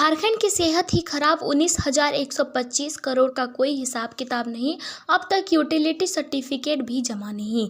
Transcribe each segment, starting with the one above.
झारखंड की सेहत ही खराब, 19,125 करोड़ का कोई हिसाब किताब नहीं, अब तक यूटिलिटी सर्टिफिकेट भी जमा नहीं।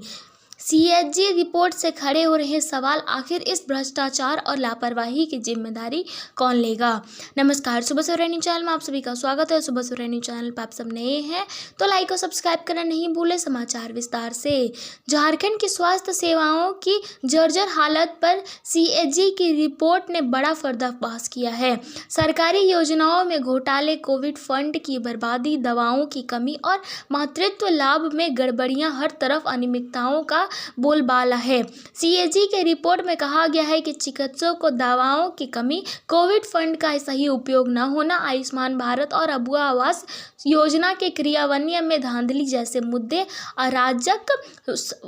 सीएजी रिपोर्ट से खड़े हो रहे सवाल, आखिर इस भ्रष्टाचार और लापरवाही की जिम्मेदारी कौन लेगा। नमस्कार, सुबह सवेरा न्यूज़ चैनल में आप सभी का स्वागत है। सुबह सवेरा न्यूज़ चैनल पर आप सब नए हैं तो लाइक और सब्सक्राइब करना नहीं भूलें। समाचार विस्तार से। झारखंड की स्वास्थ्य सेवाओं की जर्जर हालत पर सीएजी की रिपोर्ट ने बड़ा पर्दाफाश किया है। सरकारी योजनाओं में घोटाले, कोविड फंड की बर्बादी, दवाओं की कमी और मातृत्व लाभ में गड़बड़ियां, हर तरफ अनियमितताओं का बोलबाला है। सीएजी के रिपोर्ट में कहा गया है कि चिकित्सकों को दवाओं की कमी, कोविड फंड का सही उपयोग न होना, आयुष्मान भारत और अबुआ आवास योजना के क्रियान्वयन में धांधली जैसे मुद्दे अराजक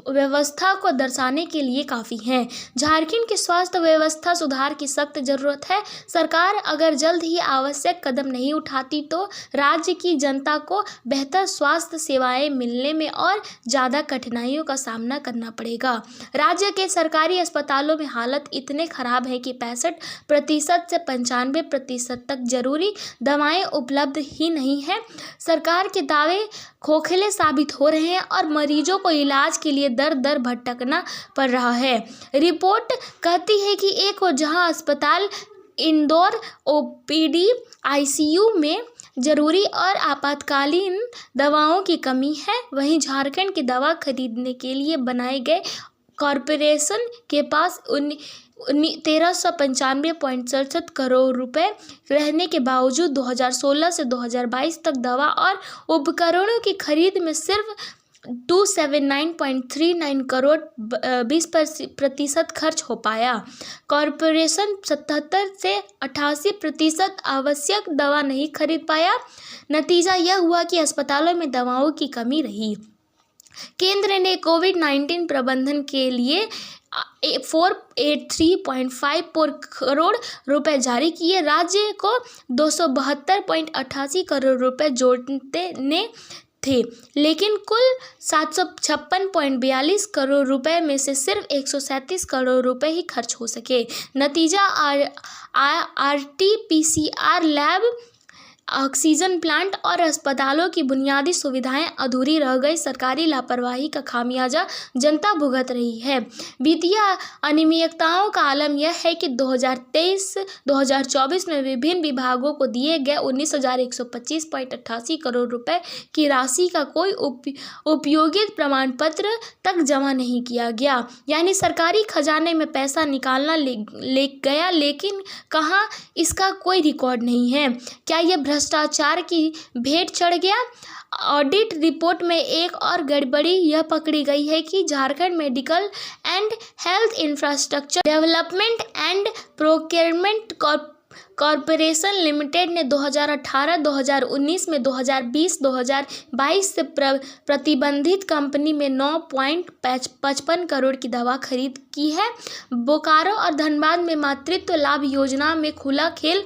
व्यवस्था को दर्शाने के लिए काफ़ी हैं। झारखंड की स्वास्थ्य व्यवस्था सुधार की सख्त जरूरत है। सरकार अगर जल्द ही आवश्यक कदम नहीं उठाती तो राज्य की जनता को बेहतर स्वास्थ्य सेवाएं मिलने में और ज़्यादा कठिनाइयों का सामना करना पड़ेगा। राज्य के सरकारी अस्पतालों में हालत इतने खराब है कि 65% से 95% तक जरूरी दवाएं उपलब्ध ही नहीं है। सरकार के दावे खोखले साबित हो रहे हैं और मरीजों को इलाज के लिए दर दर भटकना पड़ रहा है। रिपोर्ट कहती है कि एक और जहां अस्पताल, इंदौर ओपीडी, आईसीयू में जरूरी और आपातकालीन दवाओं की कमी है, वहीं झारखंड की दवा खरीदने के लिए बनाए गए कॉरपोरेशन के पास 1395.67 करोड़ रुपए रहने के बावजूद 2016 से 2022 तक दवा और उपकरणों की खरीद में सिर्फ 279.39 करोड़ 20% खर्च हो पाया। कॉरपोरेशन 77 से 88% आवश्यक दवा नहीं खरीद पाया। नतीजा यह हुआ कि अस्पतालों में दवाओं की कमी रही। केंद्र ने कोविड-19 प्रबंधन के लिए 483.54 करोड़ रुपए जारी किए। राज्य को 272.88 करोड़ रुपए जोड़ने थे, लेकिन कुल 756.42 करोड़ रुपए में से सिर्फ 137 करोड़ रुपए ही खर्च हो सके। नतीजा आरटी-पीसीआर लैब, ऑक्सीजन प्लांट और अस्पतालों की बुनियादी सुविधाएं अधूरी रह गई। सरकारी लापरवाही का खामियाजा जनता भुगत रही है। वित्तीय अनियमितताओं का आलम यह है कि 2023-2024 में विभिन्न विभागों को दिए गए 19,125.88 करोड़ रुपए की राशि का कोई उपयोगित प्रमाण पत्र तक जमा नहीं किया गया। यानी सरकारी खजाने में पैसा निकालना ले गया, लेकिन कहाँ, इसका कोई रिकॉर्ड नहीं है। क्या यह भ्रष्टाचार की भेंट चढ़ गया? ऑडिट रिपोर्ट में एक और गड़बड़ी यह पकड़ी गई है कि Jharkhand medical and health infrastructure development and procurement corporation limited ने 2018-2019 में 2020-2022 से प्रतिबंधित कंपनी में 9.55 करोड़ की दवा खरीद की है। बोकारो और धनबाद में मातृत्व लाभ योजना में खुला खेल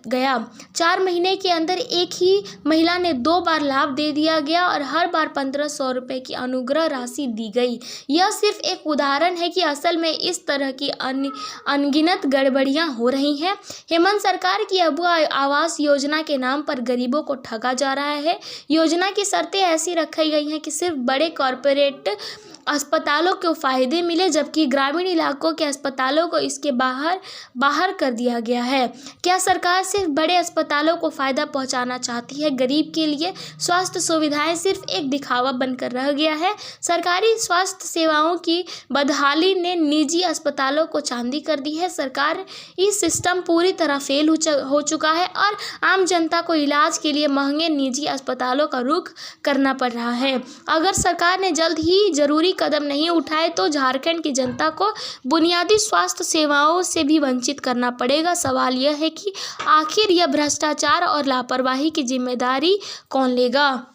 गया। 4 महीने के अंदर एक ही महिला ने 2 बार लाभ दे दिया गया और हर बार 1500 रुपए की अनुग्रह राशि दी गई। यह सिर्फ एक उदाहरण है कि असल में इस तरह की अनगिनत गड़बड़ियां हो रही हैं। हेमंत सरकार की अबुआ आवास योजना के नाम पर गरीबों को ठगा जा रहा है। योजना की शर्तें ऐसी रखी गई हैं कि सिर्फ बड़े कॉरपोरेट अस्पतालों को फायदे मिले, जबकि ग्रामीण इलाकों के अस्पतालों को इसके बाहर कर दिया गया है। क्या सरकार सिर्फ बड़े अस्पतालों को फायदा पहुंचाना चाहती है? गरीब के लिए स्वास्थ्य सुविधाएं सिर्फ एक दिखावा बनकर रह गया है। सरकारी स्वास्थ्य सेवाओं की बदहाली ने निजी अस्पतालों को चांदी कर दी है। सरकार इस सिस्टम पूरी तरह फेल हो चुका है और आम जनता को इलाज के लिए महंगे निजी अस्पतालों का रुख करना पड़ रहा है। अगर सरकार ने जल्द ही जरूरी कदम नहीं उठाए तो झारखंड की जनता को बुनियादी स्वास्थ्य सेवाओं से भी वंचित करना पड़ेगा। सवाल यह है कि आखिर यह भ्रष्टाचार और लापरवाही की जिम्मेदारी कौन लेगा।